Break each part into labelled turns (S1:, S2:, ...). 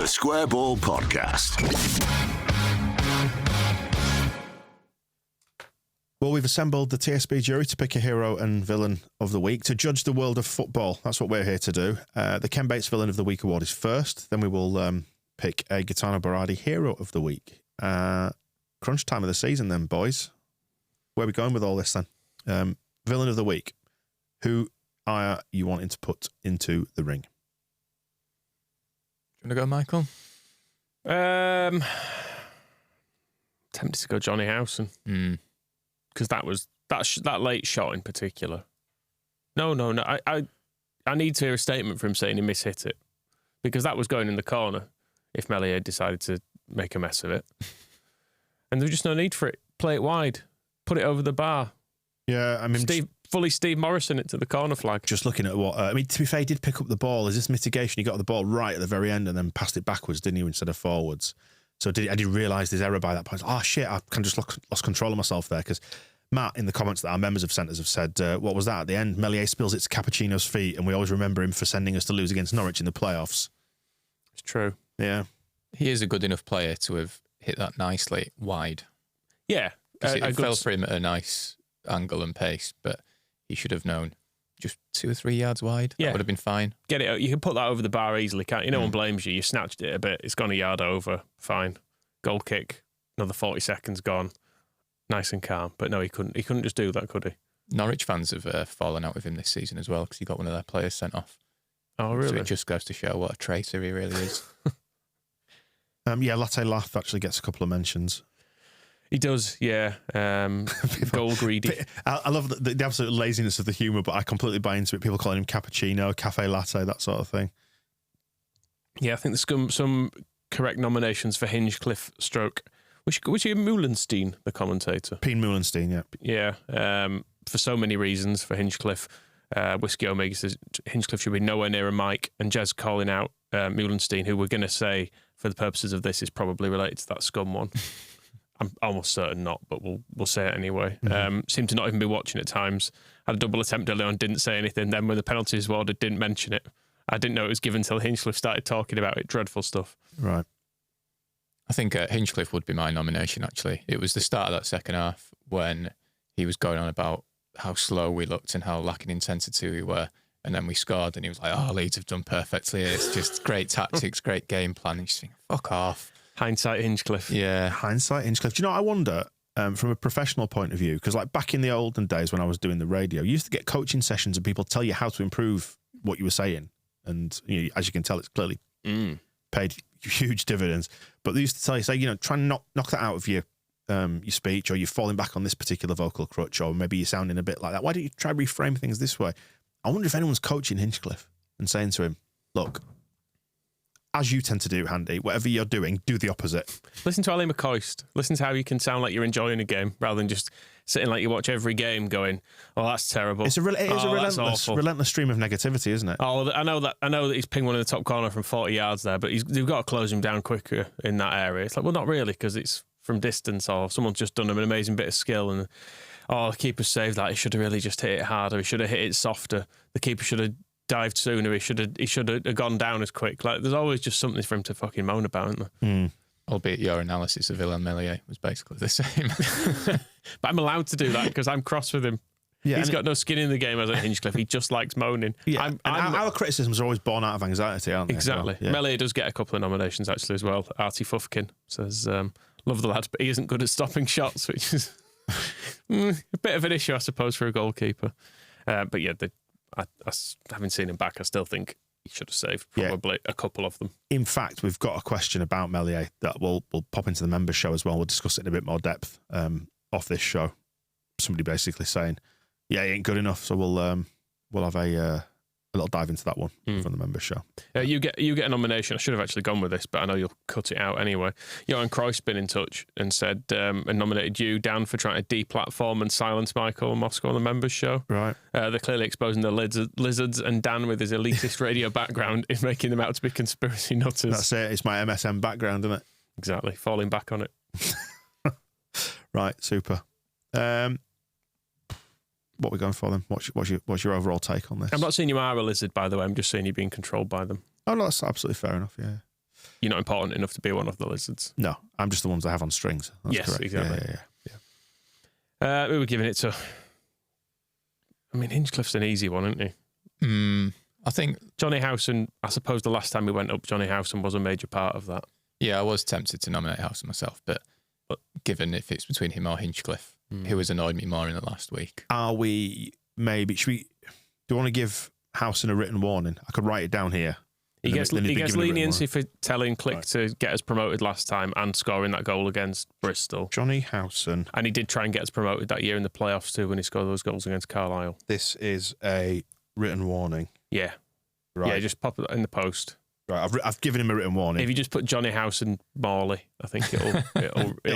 S1: The Square Ball Podcast.
S2: Well, we've assembled the TSB jury to pick a hero and villain of the week to judge the world of football. That's what we're here to do. The Ken Bates Villain of the Week award is first. Then we will pick a Gaetano Berardi Hero of the Week. Crunch time of the season then, boys. Where are we going with all this then? Villain of the Week. Who are you wanting to put into the ring?
S3: Do you want to go, Michael?
S4: Tempted to go Johnny Howson. Because that late shot in particular. No. I need to hear a statement from him saying he mishit it, because that was going in the corner if Meslier decided to make a mess of it. And there was just no need for it. Play it wide, put it over the bar.
S2: Yeah, I mean,
S4: Steve Morrison it to the corner flag.
S2: Just looking at what to be fair, he did pick up the ball. Is this mitigation? He got the ball right at the very end and then passed it backwards, didn't he, instead of forwards? So I did realise his error by that point. Oh shit! I kind of just lost control of myself there, because Matt, in the comments that our members of centres have said, what was that at the end? Meslier spills it to Cappuccino's feet, and we always remember him for sending us to lose against Norwich in the playoffs.
S4: It's true.
S2: Yeah,
S3: he is a good enough player to have hit that nicely wide.
S4: Yeah,
S3: it fell for him at a nice angle and pace, but he should have known just 2 or 3 yards wide.
S4: Yeah,
S3: that would have been fine.
S4: Get it. You can put that over the bar easily, can't you? No one blames you. You snatched it a bit. It's gone a yard over. Fine. Goal kick. Another 40 seconds gone. Nice and calm. But no, he couldn't. He couldn't just do that, could he?
S3: Norwich fans have fallen out with him this season as well, because he got one of their players sent off.
S4: Oh, really?
S3: So it just goes to show what a traitor he really is.
S2: Latte Laugh actually gets a couple of mentions.
S4: He does, yeah. Goal greedy.
S2: I love the absolute laziness of the humour, but I completely buy into it. People calling him cappuccino, cafe latte, that sort of thing.
S4: Yeah, I think there's some correct nominations for Hinchcliffe stroke. Which Meulenstein, the commentator?
S2: Pien Meulenstein, yeah.
S4: Yeah, for so many reasons for Hinchcliffe. Whiskey Omega says Hinchcliffe should be nowhere near a mic, and Jez calling out Meulenstein, who we're going to say, for the purposes of this, is probably related to that scum one. I'm almost certain not, but we'll say it anyway. Seemed to not even be watching at times. Had a double attempt early on, didn't say anything. Then when the penalty was awarded, didn't mention it. I didn't know it was given until Hinchcliffe started talking about it. Dreadful stuff.
S2: Right.
S3: I think Hinchcliffe would be my nomination, actually. It was the start of that second half when he was going on about how slow we looked and how lacking intensity we were. And then we scored and he was like, oh, Leeds have done perfectly. It's just great tactics, great game plan. And you just think, fuck off.
S4: Hindsight Hinchcliffe.
S3: Yeah.
S2: Hindsight Hinchcliffe. Do you know, I wonder, from a professional point of view, because like back in the olden days when I was doing the radio, you used to get coaching sessions and people tell you how to improve what you were saying. And as you can tell, it's clearly paid huge dividends. But they used to tell you, say, try and knock that out of your speech, or you're falling back on this particular vocal crutch, or maybe you're sounding a bit like that. Why don't you try reframe things this way? I wonder if anyone's coaching Hinchcliffe and saying to him, look, as you tend to do, Handy, whatever you're doing, do the opposite.
S4: Listen to Ali McCoist. Listen to how you can sound like you're enjoying a game rather than just sitting like you watch every game going, oh, that's terrible.
S2: It is a relentless stream of negativity, isn't it?
S4: Oh, I know that he's pinged one in the top corner from 40 yards there, but they've got to close him down quicker in that area. It's like, well, not really, because it's from distance, or someone's just done him an amazing bit of skill and, the keeper saved that. He should have really just hit it harder. He should have hit it softer. The keeper should have dived sooner. He should have gone down as quick. Like, there's always just something for him to fucking moan about, isn't there?
S3: Albeit your analysis of Willem Meslier was basically the same.
S4: But I'm allowed to do that because I'm cross with him. Yeah, he's got no skin in the game as a Hinchcliffe. He just likes moaning.
S2: Yeah, our criticisms are always born out of anxiety, aren't they?
S4: Exactly.
S2: Well, yeah.
S4: Meslier does get a couple of nominations actually as well. Artie Fufkin says, love the lad, but he isn't good at stopping shots, which is a bit of an issue, I suppose, for a goalkeeper. But yeah, having seen him back, I still think he should have saved probably a couple of them. In fact, we've got a question about Meslier that we'll pop into the members show as well. We'll discuss it in a bit more depth off this show. Somebody basically saying, yeah, he ain't good enough. So we'll have a little dive into that one from the members show. You get a nomination. I should have actually gone with this, but I know you'll cut it out anyway. Johan Cruyff's been in touch and said and nominated you, Dan, for trying to deplatform and silence Michael and Moscow on the members show. Right. They're clearly exposing the lizards, and Dan, with his elitist radio background, is making them out to be conspiracy nutters. That's it. It's my MSM background, isn't it? Exactly. Falling back on it. Right. Super. What are we going for then? What's your overall take on this? I'm not saying you are a lizard, by the way. I'm just saying you're being controlled by them. Oh, no, that's absolutely fair enough, yeah. you're not important enough to be one of the lizards.
S2: No, I'm just the ones I have on strings. That's
S4: Yes,
S2: correct.
S4: exactly.
S2: Yeah.
S4: We were giving it to... I mean, Hinchcliffe's an easy one, isn't he?
S3: I think...
S4: Johnny Howson, I suppose the last time we went up, Johnny Howson was a major part of that.
S3: Yeah, I was tempted to nominate Howson myself, but given if it's between him or Hinchcliffe, who has annoyed me more in the last week.
S2: Do you want to give Howson a written warning? I could write it down here.
S4: He gets leniency for telling Click to get us promoted last time and scoring that goal against Bristol.
S2: Johnny Howson.
S4: And he did try and get us promoted that year in the playoffs too when he scored those goals against Carlisle.
S2: This is a written warning.
S4: Yeah.
S2: Right.
S4: Yeah, just pop it in the post.
S2: Right, I've given him a written warning.
S4: If you just put Johnny Howson Morley, I think it'll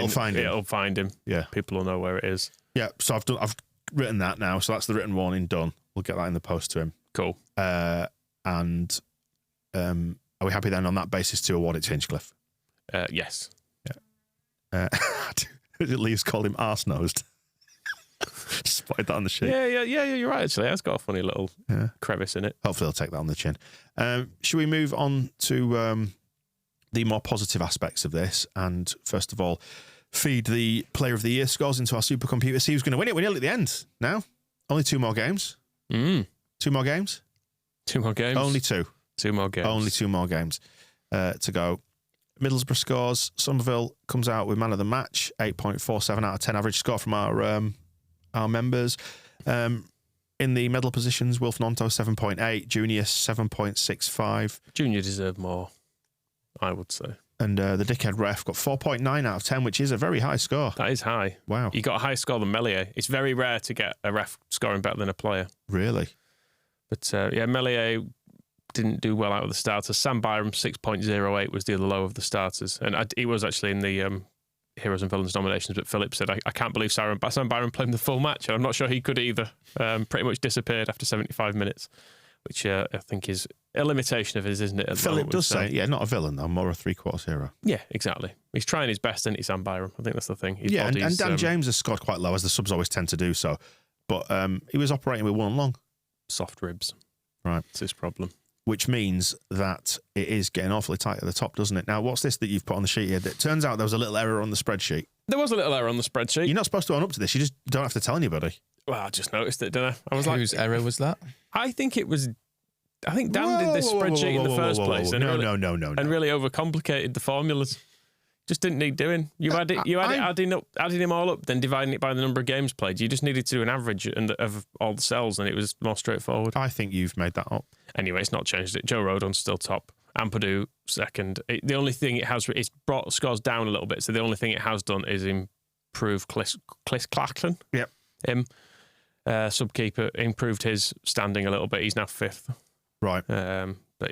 S2: find him.
S4: It'll find him.
S2: Yeah.
S4: People will know where it is.
S2: Yeah, so I've written that now, so that's the written warning done. We'll get that in the post to him.
S4: Cool.
S2: Are we happy then on that basis to award it to Hinchcliffe?
S4: Yes.
S2: Yeah. Lee's called him arse-nosed. Just spotted that on the sheet.
S4: Yeah, you're right, actually. It's got a funny little crevice in it.
S2: Hopefully he'll take that on the chin. Should we move on to the more positive aspects of this? And first of all, feed the Player of the Year scores into our supercomputer. See who's going to win it. We're nearly at the end now. Only 2 more games. 2 more games?
S4: 2 more games?
S2: Only 2.
S4: 2 more games.
S2: Only 2 more games to go. Middlesbrough scores. Somerville comes out with man of the match. 8.47 out of 10 average score from our members. In the medal positions, Wilf Nonto 7.8, Junior 7.65.
S4: Junior deserved more, I would say.
S2: And the dickhead ref got 4.9 out of 10, which is a very high score.
S4: That is high.
S2: Wow.
S4: He got a higher score than Melier. It's very rare to get a ref scoring better than a player.
S2: Really?
S4: But Melier didn't do well out of the starters. Sam Byram, 6.08 was the other low of the starters. And he was actually in the Heroes and Villains nominations, but Philip said, I can't believe Sam Byram played the full match. And I'm not sure he could either. Pretty much disappeared after 75 minutes, which I think is a limitation of his, isn't it?
S2: Philip does say, not a villain, though, more a three-quarters hero.
S4: Yeah, exactly. He's trying his best, isn't he, Sam Byram? I think that's the thing. His
S2: and
S4: body's,
S2: Dan James has scored quite low, as the subs always tend to do so. But he was operating with one long.
S4: Soft ribs.
S2: Right.
S4: It's his problem.
S2: Which means that it is getting awfully tight at the top, doesn't it? Now, what's this that you've put on the sheet here? It turns out there was a little error on the spreadsheet.
S4: There was a little error on the spreadsheet.
S2: You're not supposed to own up to this. You just don't have to tell anybody.
S4: Well, I just noticed it, didn't I? I was
S3: Whose error was that?
S4: I think Dan did this spreadsheet in the first place. And
S2: No.
S4: And really overcomplicated the formulas. Just didn't need doing. You had it adding them all up, then dividing it by the number of games played. You just needed to do an average of all the cells, and it was more straightforward.
S2: I think you've made that up.
S4: Anyway, it's not changed it. Joe Rodon's still top. Ampadu second. The only thing it's brought scores down a little bit. So the only thing it has done is improve Cliss Clacklin.
S2: Yep.
S4: Him. Subkeeper improved his standing a little bit. He's now 5th.
S2: Right.
S4: But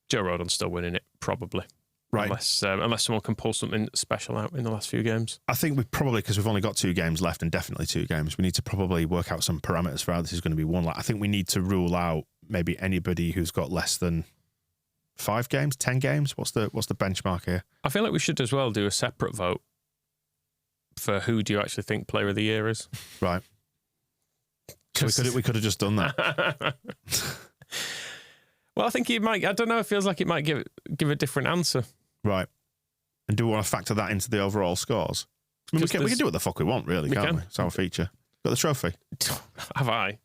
S4: Joe Rodon's still winning it, probably.
S2: Right.
S4: Unless someone can pull something special out in the last few games.
S2: I think we probably, because we've only got 2 games left and definitely 2 games, we need to probably work out some parameters for how this is going to be won. I think we need to rule out maybe anybody who's got less than 5 games, 10 games. What's the benchmark here?
S4: I feel like we should as well do a separate vote for who do you actually think Player of the Year is.
S2: Right. So we could have just done that.
S4: Well, I think it might. I don't know. It feels like it might give a different answer.
S2: Right. And do we want to factor that into the overall scores? I mean, we can do what the fuck we want, really, can't we? It's our feature. Got the trophy.
S4: Have I?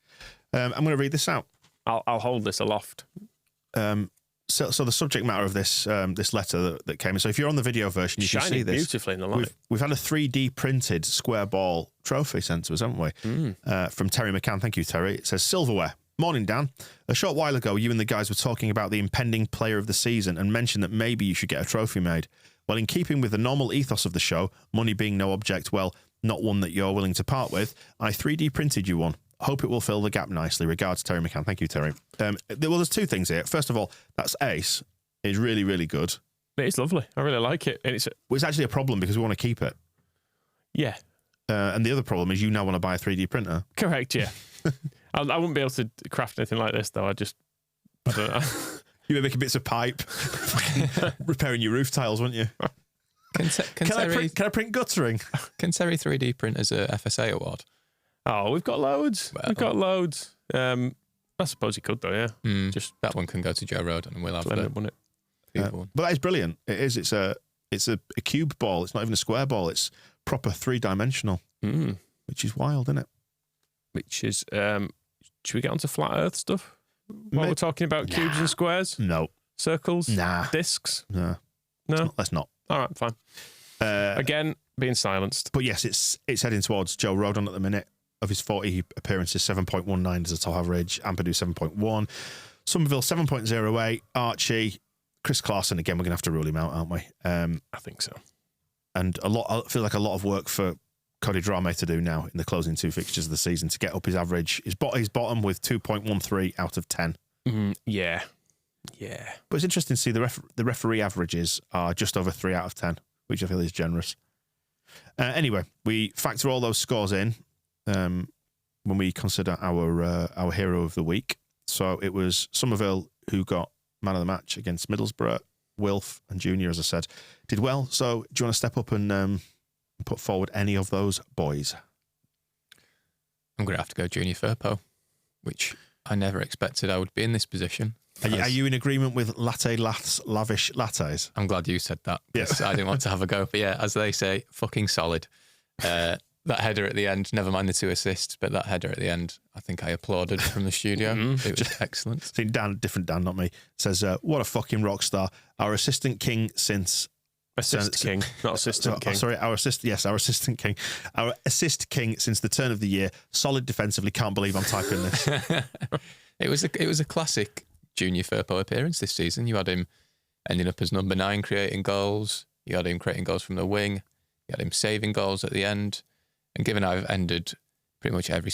S2: I'm going to read this out.
S4: I'll hold this aloft.
S2: So the subject matter of this this letter that came in. So if you're on the video version, you can see this
S4: beautifully in the light.
S2: We've had a 3D printed square ball trophy sent to us, haven't we? From Terry McCann. Thank you, Terry. It says silverware. Morning, Dan. A short while ago, you and the guys were talking about the impending player of the season and mentioned that maybe you should get a trophy made. Well, in keeping with the normal ethos of the show, money being no object, well, not one that you're willing to part with, I 3D printed you one. Hope it will fill the gap nicely. Regards, Terry McCann. Thank you, Terry. Well, there's 2 things here. First of all, that's ace. It's really, really good.
S4: It's lovely. I really like it. And
S2: it's actually a problem because we want to keep it.
S4: Yeah.
S2: And the other problem is you now want to buy a 3D printer.
S4: Correct, yeah. I wouldn't be able to craft anything like this, though. I don't know.
S2: You were making bits of pipe, repairing your roof tiles, weren't you? Can I print guttering?
S3: Can Terry 3D print as a FSA award?
S4: Oh, we've got loads.
S3: Well,
S4: we've got loads. I suppose he could, though, yeah.
S3: Just that one can go to Joe Rodon and we'll have
S4: it.
S3: People.
S2: But that is brilliant. It is. It's a cube ball. It's not even a square ball. It's proper 3-dimensional, which is wild, isn't it?
S4: Which is, should we get onto flat Earth stuff? While we're talking about cubes and squares?
S2: No.
S4: Circles?
S2: Nah.
S4: Discs?
S2: No.
S4: No?
S2: Let's not.
S4: All right, fine. Again, being silenced.
S2: But yes, it's heading towards Joe Rodon at the minute. Of his 40 appearances, 7.19 is the top average. Ampadu 7.1. Somerville 7.08. Archie, Chris Clarkson, again, we're going to have to rule him out, aren't we?
S4: I think so.
S2: And I feel like a lot of work for Cody Drame to do now in the closing 2 fixtures of the season to get up his average. His bottom with 2.13 out of 10.
S4: Yeah.
S2: But it's interesting to see the referee averages are just over 3 out of 10, which I feel is generous. Anyway, we factor all those scores in when we consider our hero of the week. So it was Somerville who got man of the match against Middlesbrough. Wilf and Junior, as I said, did well. So do you want to step up and put forward any of those boys?
S3: I'm going to have to go Junior Firpo, which I never expected I would be in this position.
S2: Are you in agreement with lavish lattes?
S3: I'm glad you said that, because I didn't want to have a go. But yeah, as they say, fucking solid. That header at the end, never mind the 2 assists, but that header at the end, I think I applauded from the studio. It was excellent.
S2: See, different Dan, not me, says, what a fucking rock star. Our assistant king since...
S4: King, not assistant king.
S2: Sorry, our assistant king. Our assist king since the turn of the year. Solid defensively. Can't believe I'm typing this.
S3: It was a classic Junior Firpo appearance this season. You had him ending up as number 9, creating goals. You had him creating goals from the wing. You had him saving goals at the end. And given I've ended pretty much every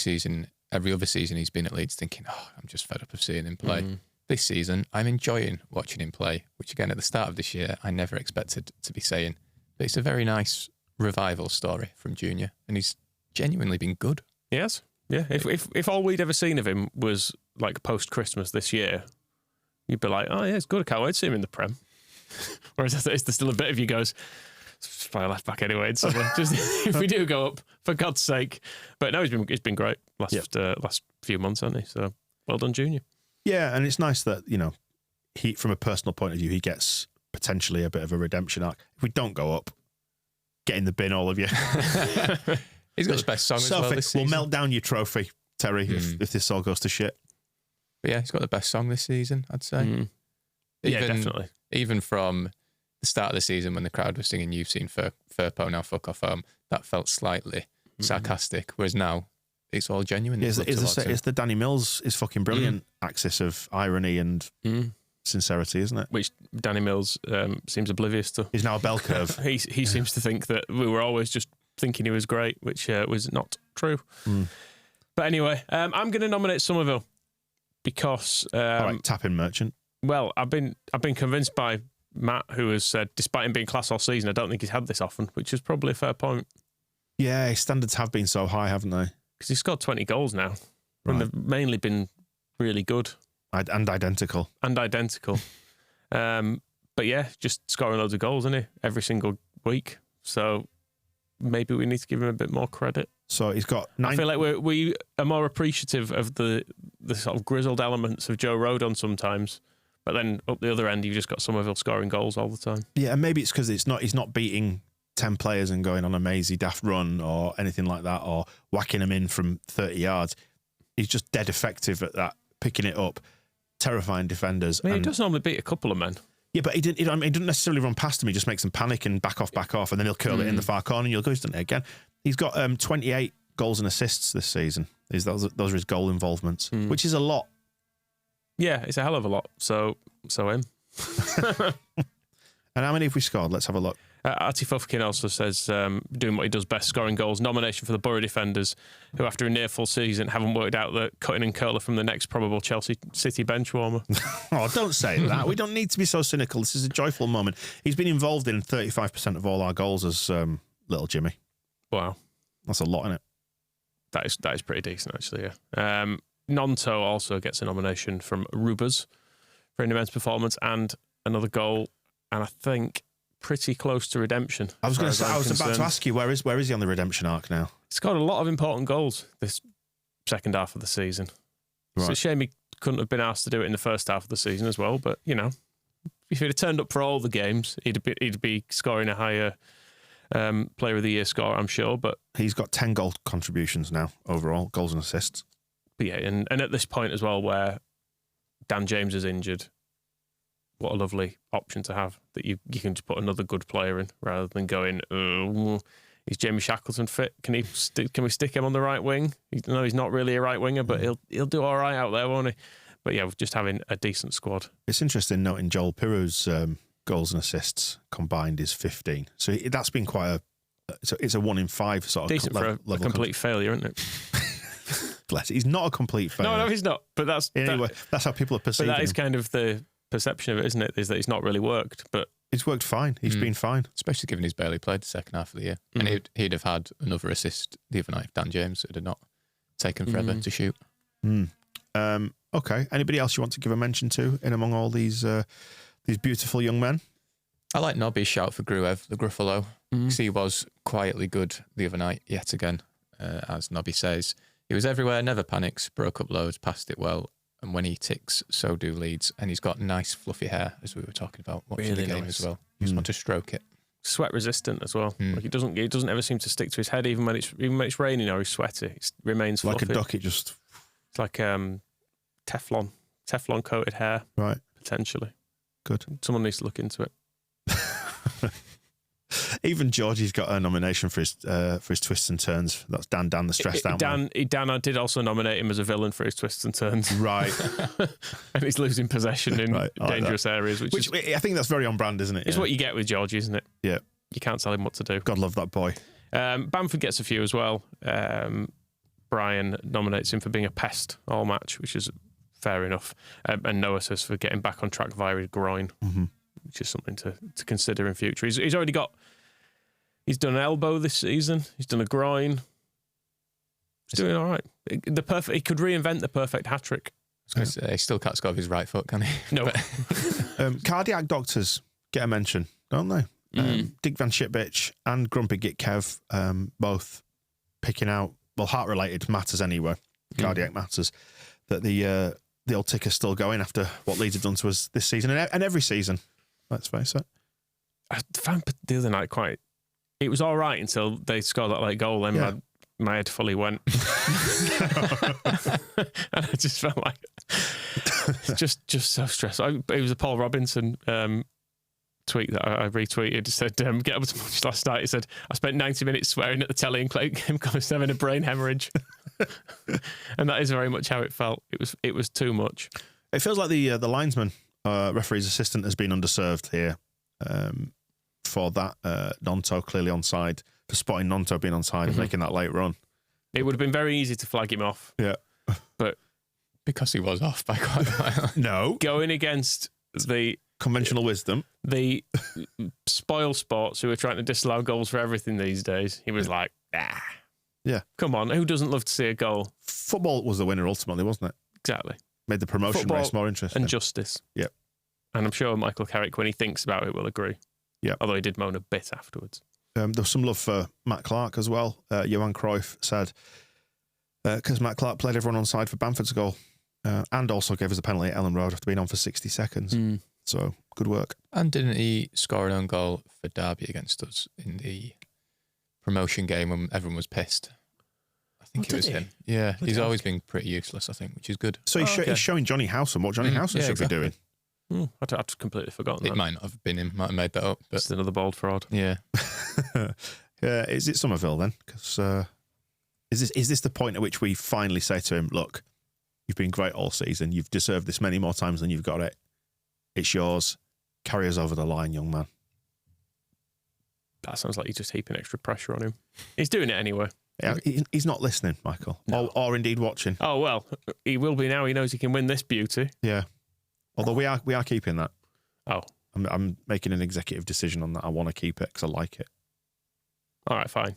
S3: other season he's been at Leeds thinking, I'm just fed up of seeing him play. This season, I'm enjoying watching him play, which again, at the start of this year, I never expected to be saying. But it's a very nice revival story from Junior, and he's genuinely been good.
S4: Yes. Yeah. If all we'd ever seen of him was like post-Christmas this year, you'd be like, oh yeah, it's good. I can't wait to see him in the Prem. Whereas is there still a bit of you goes, play a left back anyway. So just if we do go up, for God's sake. But no, he's been great last few months, hasn't he? So well done, Junior.
S2: Yeah, and it's nice that, he, from a personal point of view, he gets potentially a bit of a redemption arc. If we don't go up, get in the bin, all of you.
S3: He's got the best song as well this season.
S2: We'll melt down your trophy, Terry, if this all goes to shit.
S3: But yeah, he's got the best song this season, I'd say.
S4: Yeah, definitely.
S3: Even from the start of the season when the crowd was singing, "You've seen Firpo, now fuck off home," that felt slightly sarcastic, whereas now it's all genuine.
S2: It's the Danny Mills is fucking brilliant axis of irony and sincerity, isn't it?
S4: Which Danny Mills seems oblivious to.
S2: He's now a bell curve.
S4: He seems to think that we were always just thinking he was great, which was not true. But anyway, I'm going to nominate Somerville because...
S2: all right, tap in Merchant.
S4: Well, I've been convinced by Matt, who has said, despite him being class all season, I don't think he's had this often, which is probably a fair point.
S2: Yeah, his standards have been so high, haven't they?
S4: Because he's scored 20 goals now, and they've mainly been really good.
S2: And identical.
S4: But yeah, just scoring loads of goals, isn't he? Every single week. So maybe we need to give him a bit more credit.
S2: So he's got 9...
S4: I feel like we are more appreciative of the sort of grizzled elements of Joe Rodon sometimes. But then up the other end, you've just got Somerville scoring goals all the time. Yeah,
S2: and maybe it's because he's not beating 10 players and going on a mazy daft run or anything like that, or whacking them in from 30 yards. He's just dead effective at that, picking it up, terrifying defenders.
S4: I mean, he does normally beat a couple of men.
S2: Yeah, but he didn't necessarily run past them. He just makes them panic and back off, and then he'll curl it in the far corner and you'll go, he's done it again. He's got 28 goals and assists this season. Those are his goal involvements, which is a lot.
S4: Yeah, it's a hell of a lot. So him.
S2: And how many have we scored? Let's have a look.
S4: Artie Fufkin also says, doing what he does best, scoring goals, nomination for the Borough defenders, who after a near full season haven't worked out the cutting and curler from the next probable Chelsea City bench warmer.
S2: Oh, don't say that. We don't need to be so cynical. This is a joyful moment. He's been involved in 35% of all our goals as little Jimmy.
S4: Wow.
S2: That's a lot, isn't it?
S4: That is pretty decent, actually, yeah. Nonto also gets a nomination from Rubers for an immense performance and another goal, and I think pretty close to redemption.
S2: I was about to ask you, where is he on the redemption arc now?
S4: He's got a lot of important goals this second half of the season. Right. It's a shame he couldn't have been asked to do it in the first half of the season as well, but, if he'd have turned up for all the games, he'd be scoring a higher Player of the Year score, I'm sure. But
S2: he's got 10 goal contributions now overall, goals and assists.
S4: But yeah, and at this point as well, where Dan James is injured, what a lovely option to have, that you can just put another good player in rather than going, is Jamie Shackleton fit? Can we stick him on the right wing? No, he's not really a right winger, but he'll do all right out there, won't he? But yeah, just having a decent squad.
S2: It's interesting noting Joel Pirou's goals and assists combined is 15. So that's been quite it's a 1 in 5 sort of
S4: decent for a complete failure, isn't it?
S2: Bless. He's not a complete failure.
S4: No, he's not. But that's
S2: how people are perceiving.
S4: But that is
S2: him.
S4: Kind of the perception of it, isn't it? Is that it's not really worked, but
S2: it's worked fine. He's been fine,
S3: especially given he's barely played the second half of the year, and he'd have had another assist the other night if Dan James had not taken forever to shoot.
S2: Okay. Anybody else you want to give a mention to in among all these beautiful young men?
S3: I like Nobby's shout for Gruev, the Gruffalo, because he was quietly good the other night yet again. As Nobby says, he was everywhere, never panics, broke up loads, passed it well. And when he ticks, so do Leeds. And he's got nice fluffy hair, as we were talking about watching the game as well. You just want to stroke it.
S4: Sweat resistant as well. Like it doesn't ever seem to stick to his head, even when it's raining or he's sweaty. It remains fluffy.
S2: Like a duck, it's
S4: like Teflon coated hair,
S2: right?
S4: Potentially.
S2: Good.
S4: Someone needs to look into it.
S2: Even Georgie's got a nomination for his twists and turns. That's Dan, the stressed out man.
S4: Dan, I did also nominate him as a villain for his twists and turns.
S2: Right.
S4: And he's losing possession in dangerous areas, which
S2: I think that's very on brand, isn't it?
S4: It's what you get with Georgie, isn't it?
S2: Yeah.
S4: You can't tell him what to do.
S2: God love that boy.
S4: Bamford gets a few as well. Brian nominates him for being a pest all match, which is fair enough. And Noah says for getting back on track via his groin, which is something to consider in future. He's already got... He's done an elbow this season. He's done a groin. He's doing all right. He could reinvent the perfect hat-trick.
S3: I was going to say, he still can't score with his right foot, can he?
S4: No.
S2: Cardiac doctors get a mention, don't they? Dick Van Shipbitch and Grumpy Git Kev both picking out, well, heart-related matters anyway, cardiac matters, that the old ticker's still going after what Leeds have done to us this season and every season, let's face it.
S4: I found the other night quite... It was all right until they scored that late goal, then my head fully went. And I just felt like... just so stressed. It was a Paul Robinson tweet that I retweeted. It said, get up to much last night. He said, I spent 90 minutes swearing at the telly and came close to having a brain hemorrhage. And that is very much how it felt. It was too much.
S2: It feels like the linesman, referee's assistant, has been underserved here for that. Nonto clearly onside, for spotting Nonto being onside and making that late run.
S4: It would have been very easy to flag him off.
S2: Yeah.
S3: But because he was off by quite a while.
S2: No.
S4: Going against the...
S2: Conventional wisdom.
S4: The spoil sports who are trying to disallow goals for everything these days. He was like,
S2: Yeah.
S4: Come on, who doesn't love to see a goal?
S2: Football was the winner ultimately, wasn't it?
S4: Exactly.
S2: Made the promotion
S4: Football
S2: race more interesting.
S4: and justice.
S2: Yep.
S4: And I'm sure Michael Carrick, when he thinks about it, will agree.
S2: Yeah.
S4: Although he did moan a bit afterwards.
S2: There was some love for Matt Clark as well. Johan Cruyff said, because Matt Clark played everyone on side for Bamford's goal and also gave us a penalty at Ellen Road after being on for 60 seconds. So, good work.
S3: And didn't he score an own goal for Derby against us in the promotion game when everyone was pissed? I think it was him. Yeah, he's always been pretty useless, I think, which is good.
S2: So he's showing Johnny Howson what Johnny Howson should be doing.
S4: I'd completely forgotten that.
S3: It might not have been him. Might have made that up. But
S4: it's another bold fraud.
S3: Yeah.
S2: Is it Somerville then? Because is this the point at which we finally say to him, look, you've been great all season. You've deserved this many more times than you've got it. It's yours. Carry us over the line, young man.
S4: That sounds like you're just heaping extra pressure on him. He's doing it anyway.
S2: Yeah, he's not listening, Michael, or indeed watching.
S4: Oh, well, he will be now. He knows he can win this beauty.
S2: Yeah. Although we are keeping that.
S4: Oh.
S2: I'm making an executive decision on that. I want to keep it because I like it.
S4: All right, fine.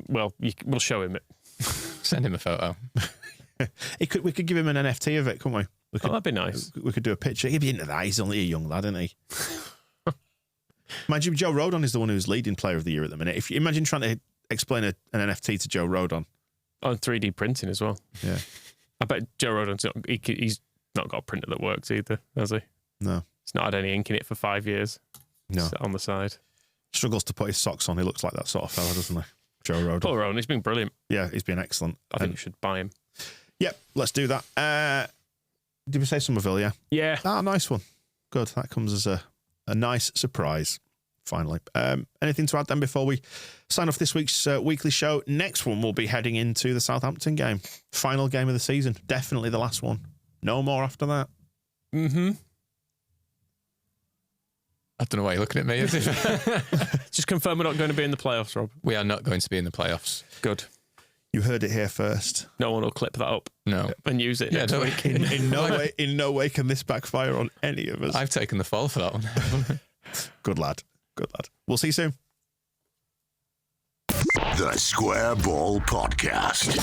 S4: We'll show him it.
S3: Send him a photo.
S2: We could give him an NFT of it, couldn't we?
S4: That'd be nice.
S2: We could do a picture. He'd be into that. He's only a young lad, isn't he? Imagine Joe Rodon is the one who's leading player of the year at the minute. If you imagine trying to explain an NFT to Joe Rodon.
S4: On 3D printing as well.
S2: Yeah.
S4: I bet Joe Rodon's he's not got a printer that works either, has he?
S2: No.
S4: He's not had any ink in it for 5 years.
S2: No.
S4: Sit on the side.
S2: Struggles to put his socks on. He looks like that sort of fella, doesn't he? Joe Roden.
S4: Paul Rowan, he's been brilliant.
S2: Yeah, he's been excellent.
S4: I think you should buy him.
S2: Yep, let's do that. Did we say Somerville, yeah?
S4: Yeah.
S2: Nice one. Good. That comes as a nice surprise, finally. Anything to add then before we sign off this week's weekly show? Next one, we'll be heading into the Southampton game. Final game of the season. Definitely the last one. No more after that.
S4: Mm-hmm.
S3: I don't know why you're looking at me.
S4: Just confirm we're not going to be in the playoffs, Rob.
S3: We are not going to be in the playoffs.
S4: Good.
S2: You heard it here first.
S4: No one will clip that up
S3: No.
S4: and use it next week.
S2: In no way can this backfire on any of us.
S3: I've taken the fall for that one.
S2: Good lad. We'll see you soon.
S1: The Square Ball Podcast.